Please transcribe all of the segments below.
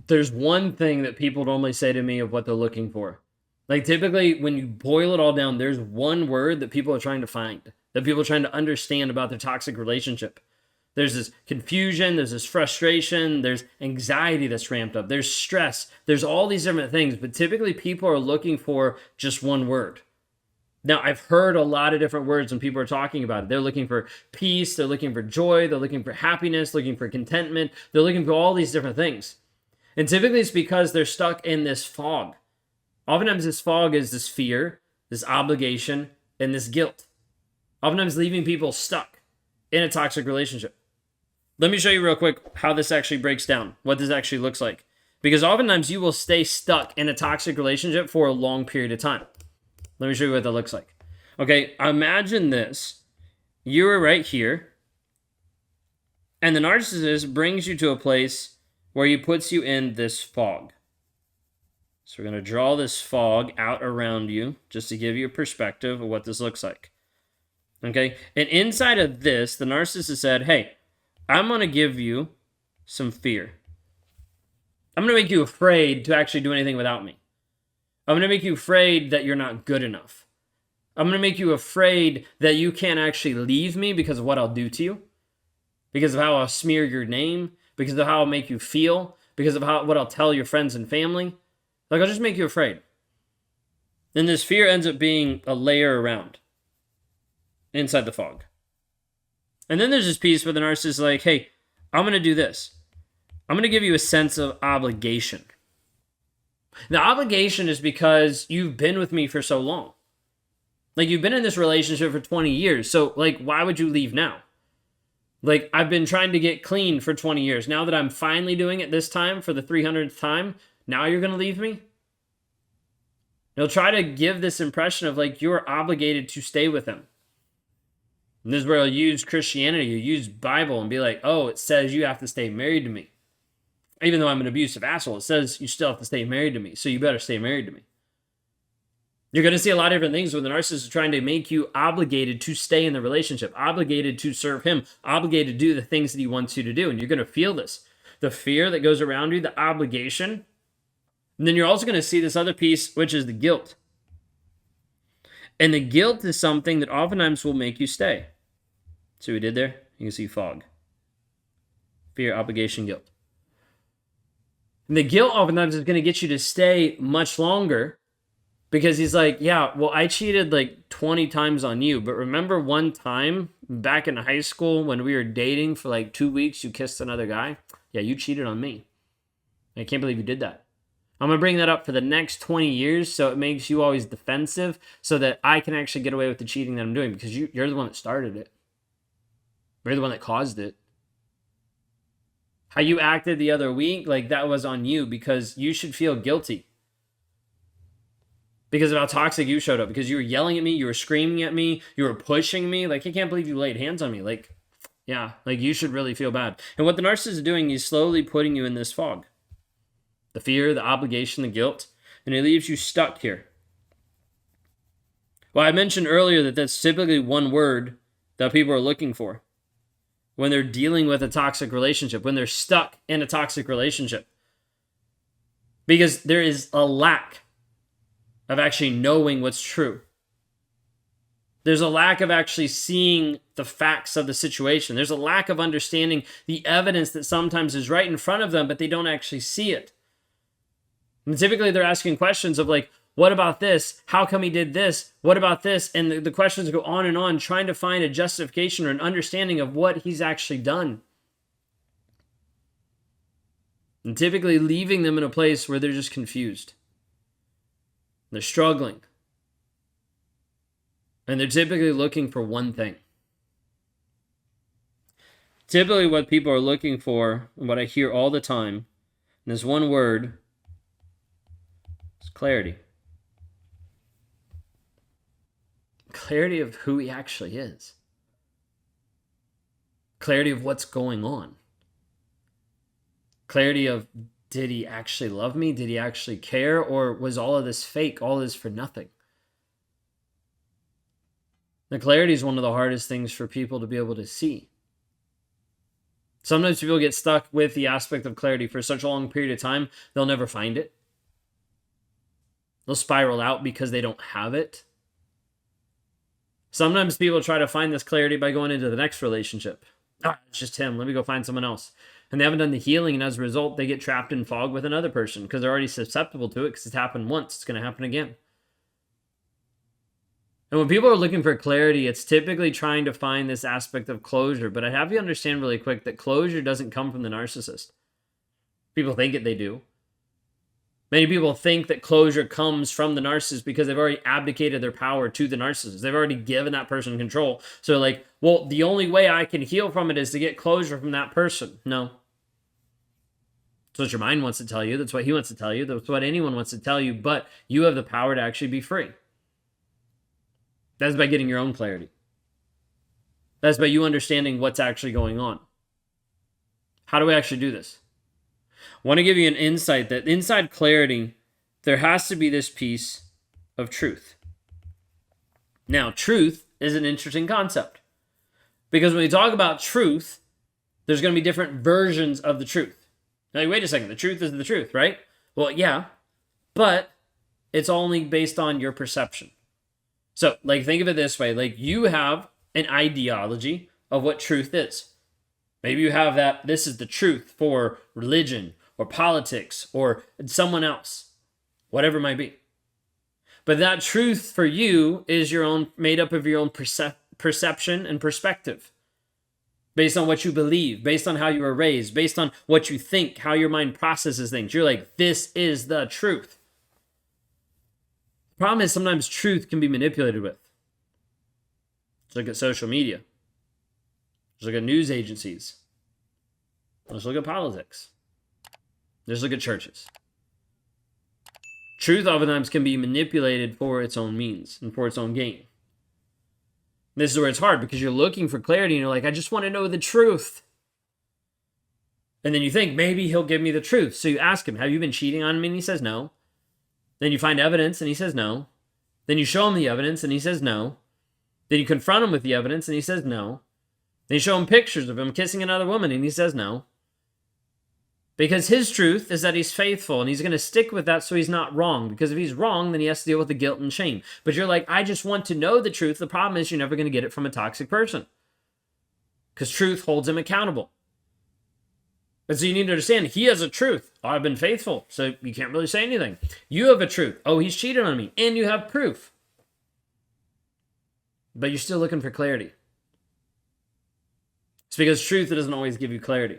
There's one thing that people normally say to me of what they're looking for. Like typically, when you boil it all down, there's one word that people are trying to find, that people are trying to understand about their toxic relationship. There's this confusion, there's this frustration, there's anxiety that's ramped up, there's stress, there's all these different things, but typically people are looking for just one word. Now, I've heard a lot of different words when people are talking about it. They're looking for peace, they're looking for joy, they're looking for happiness, looking for contentment, they're looking for all these different things. And typically it's because they're stuck in this fog. Oftentimes this fog is this fear, this obligation, and this guilt. Oftentimes leaving people stuck in a toxic relationship. Let me show you real quick how this actually breaks down, what this actually looks like. Because oftentimes you will stay stuck in a toxic relationship for a long period of time. Let me show you what that looks like. Okay, imagine this. You are right here, and the narcissist brings you to a place where he puts you in this fog. So we're going to draw this fog out around you just to give you a perspective of what this looks like. Okay, and inside of this, the narcissist said, hey, I'm going to give you some fear. I'm going to make you afraid to actually do anything without me. I'm going to make you afraid that you're not good enough. I'm going to make you afraid that you can't actually leave me because of what I'll do to you, because of how I'll smear your name, because of how I'll make you feel, because of what I'll tell your friends and family. Like, I'll just make you afraid. And this fear ends up being a layer around inside the fog. And then there's this piece where the narcissist is like, hey, I'm going to do this. I'm going to give you a sense of obligation. The obligation is because you've been with me for so long. Like, you've been in this relationship for 20 years. So, like, why would you leave now? Like, I've been trying to get clean for 20 years. Now that I'm finally doing it this time for the 300th time, now you're going to leave me? They'll try to give this impression of like you're obligated to stay with him. And this is where he'll use Christianity, he'll use Bible and be like, oh, it says you have to stay married to me. Even though I'm an abusive asshole, it says you still have to stay married to me, so you better stay married to me. You're going to see a lot of different things when the narcissist is trying to make you obligated to stay in the relationship, obligated to serve him, obligated to do the things that he wants you to do. And you're going to feel this. The fear that goes around you, the obligation. And then you're also going to see this other piece, which is the guilt. And the guilt is something that oftentimes will make you stay. See what we did there? You can see fog. Fear, obligation, guilt. And the guilt oftentimes is going to get you to stay much longer because he's like, yeah, well, I cheated like 20 times on you. But remember one time back in high school when we were dating for like 2 weeks, you kissed another guy? Yeah, you cheated on me. I can't believe you did that. I'm going to bring that up for the next 20 years so it makes you always defensive so that I can actually get away with the cheating that I'm doing because you're the one that started it. You're the one that caused it. How you acted the other week, like that was on you because you should feel guilty. Because of how toxic you showed up. Because you were yelling at me, you were screaming at me, you were pushing me. Like, I can't believe you laid hands on me. Like, yeah, like you should really feel bad. And what the narcissist is doing is slowly putting you in this fog. The fear, the obligation, the guilt. And it leaves you stuck here. Well, I mentioned earlier that that's typically one word that people are looking for when they're dealing with a toxic relationship, when they're stuck in a toxic relationship. Because there is a lack of actually knowing what's true. There's a lack of actually seeing the facts of the situation. There's a lack of understanding the evidence that sometimes is right in front of them, but they don't actually see it. And typically they're asking questions of like, what about this? How come he did this? What about this? And the questions go on, trying to find a justification or an understanding of what he's actually done. And typically leaving them in a place where they're just confused. They're struggling. And they're typically looking for one thing. Typically what people are looking for, and what I hear all the time, and this one word, is clarity. Clarity of who he actually is. Clarity of what's going on. Clarity of, did he actually love me? Did he actually care? Or was all of this fake? All of this for nothing? The clarity is one of the hardest things for people to be able to see. Sometimes people get stuck with the aspect of clarity for such a long period of time, they'll never find it. They'll spiral out because they don't have it. Sometimes people try to find this clarity by going into the next relationship. It's just him. Let me go find someone else. And they haven't done the healing, and as a result, they get trapped in fog with another person because they're already susceptible to it because it's happened once. It's going to happen again. And when people are looking for clarity, it's typically trying to find this aspect of closure. But I have you understand really quick that closure doesn't come from the narcissist. People think they do. Many people think that closure comes from the narcissist because they've already abdicated their power to the narcissist. They've already given that person control. So like, well, the only way I can heal from it is to get closure from that person. No. That's what your mind wants to tell you. That's what he wants to tell you. That's what anyone wants to tell you. But you have the power to actually be free. That's by getting your own clarity. That's by you understanding what's actually going on. How do we actually do this? I want to give you an insight that inside clarity, there has to be this piece of truth. Now, truth is an interesting concept because when we talk about truth, there's going to be different versions of the truth. Now, wait a second, the truth is the truth, right? Well, yeah, but it's only based on your perception. So, like, think of it this way. Like, you have an ideology of what truth is. Maybe you have that this is the truth for religion or politics or someone else, whatever it might be. But that truth for you is your own, made up of your own perception and perspective. Based on what you believe, based on how you were raised, based on what you think, how your mind processes things. You're like, this is the truth. The problem is sometimes truth can be manipulated with. Let's look at social media. Let's look at news agencies. Let's look at politics. Let's look at churches. Truth oftentimes can be manipulated for its own means and for its own gain. This is where it's hard because you're looking for clarity and you're like, I just want to know the truth. And then you think, maybe he'll give me the truth. So you ask him, have you been cheating on me? And he says no. Then you find evidence and he says no. Then you show him the evidence and he says no. Then you confront him with the evidence and he says no. Then you show him pictures of him kissing another woman and he says no. Because his truth is that he's faithful and he's going to stick with that so he's not wrong. Because if he's wrong, then he has to deal with the guilt and shame. But you're like, I just want to know the truth. The problem is you're never going to get it from a toxic person. Because truth holds him accountable. And so you need to understand, he has a truth. Oh, I've been faithful, so you can't really say anything. You have a truth. Oh, he's cheated on me. And you have proof. But you're still looking for clarity. It's because truth doesn't always give you clarity.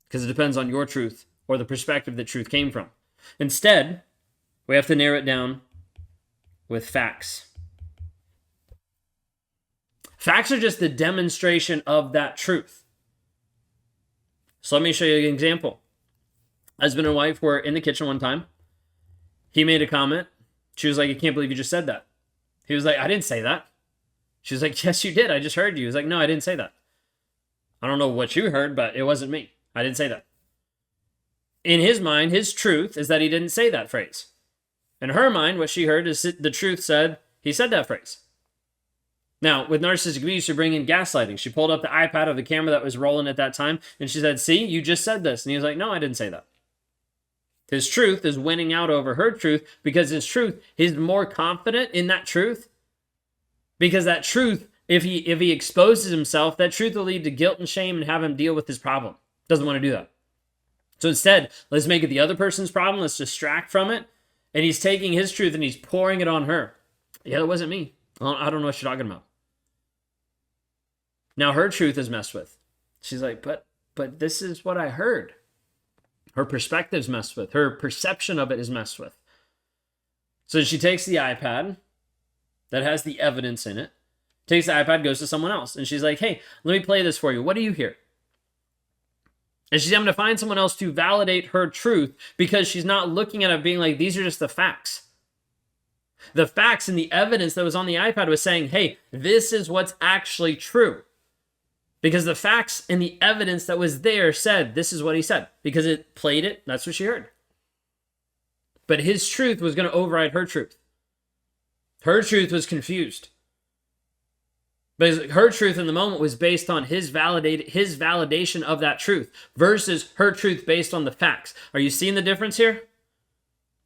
Because it depends on your truth or the perspective that truth came from. Instead, we have to narrow it down with facts. Facts are just the demonstration of that truth. So let me show you an example. Husband and wife were in the kitchen one time. He made a comment. She was like, I can't believe you just said that. He was like, I didn't say that. She was like, yes, you did. I just heard you. He was like, no, I didn't say that. I don't know what you heard, but it wasn't me. I didn't say that. In his mind, his truth is that he didn't say that phrase. In her mind, what she heard is the truth said, he said that phrase. Now, with narcissistic abuse, you bring in gaslighting. She pulled up the iPad of the camera that was rolling at that time, and she said, see, you just said this. And he was like, no, I didn't say that. His truth is winning out over her truth because his truth, he's more confident in that truth. Because that truth, if he exposes himself, that truth will lead to guilt and shame and have him deal with his problem. Doesn't want to do that. So instead, let's make it the other person's problem. Let's distract from it. And he's taking his truth and he's pouring it on her. Yeah, that wasn't me. I don't know what you're talking about. Now her truth is messed with. She's like, but this is what I heard. Her perspective's messed with. Her perception of it is messed with. So she takes the iPad that has the evidence in it, takes the iPad, goes to someone else. And she's like, hey, let me play this for you. What do you hear? And she's having to find someone else to validate her truth because she's not looking at it being like, these are just the facts. The facts and the evidence that was on the iPad was saying, hey, this is what's actually true. Because the facts and the evidence that was there said, this is what he said. Because it played it, that's what she heard. But his truth was going to override her truth. Her truth was confused. But her truth in the moment was based on his validation of that truth versus her truth based on the facts. Are you seeing the difference here?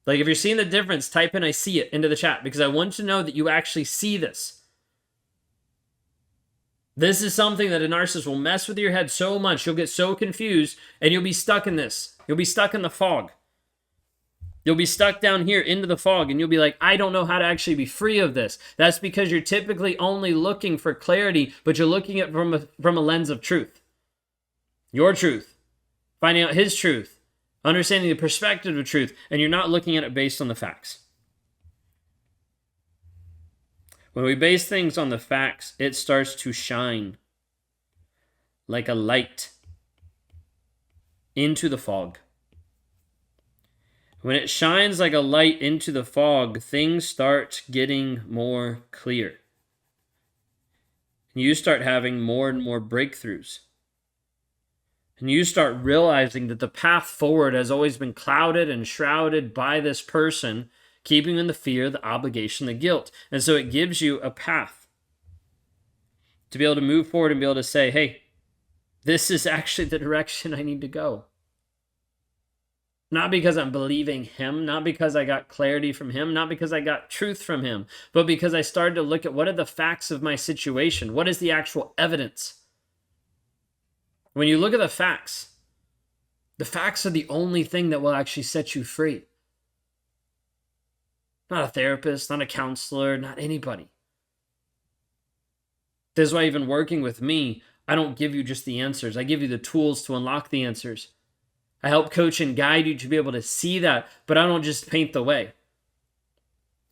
Like, if you're seeing the difference, type in "I see it" into the chat, because I want to know that you actually see this. This is something that a narcissist will mess with your head so much. You'll get so confused and you'll be stuck in this. You'll be stuck in the fog. You'll be stuck down here into the fog and you'll be like, I don't know how to actually be free of this. That's because you're typically only looking for clarity, but you're looking at it from a lens of truth. Your truth. Finding out his truth. Understanding the perspective of truth. And you're not looking at it based on the facts. When we base things on the facts, it starts to shine like a light into the fog. When it shines like a light into the fog, things start getting more clear. You start having more and more breakthroughs. And you start realizing that the path forward has always been clouded and shrouded by this person, keeping in the fear, the obligation, the guilt. And so it gives you a path to be able to move forward and be able to say, hey, this is actually the direction I need to go. Not because I'm believing him, not because I got clarity from him, not because I got truth from him, but because I started to look at what are the facts of my situation? What is the actual evidence? When you look at the facts are the only thing that will actually set you free. Not a therapist, not a counselor, not anybody. This is why even working with me, I don't give you just the answers. I give you the tools to unlock the answers. I help coach and guide you to be able to see that, but I don't just paint the way.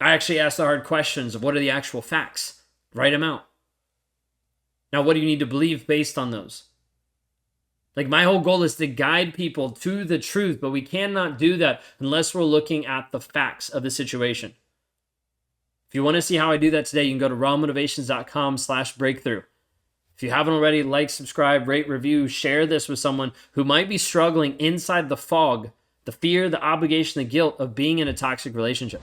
I actually ask the hard questions of what are the actual facts. Write them out. Now, what do you need to believe based on those? Like, my whole goal is to guide people to the truth, but we cannot do that unless we're looking at the facts of the situation. If you want to see how I do that today, you can go to rawmotivations.com/breakthrough. If you haven't already, like, subscribe, rate, review, share this with someone who might be struggling inside the fog, the fear, the obligation, the guilt of being in a toxic relationship.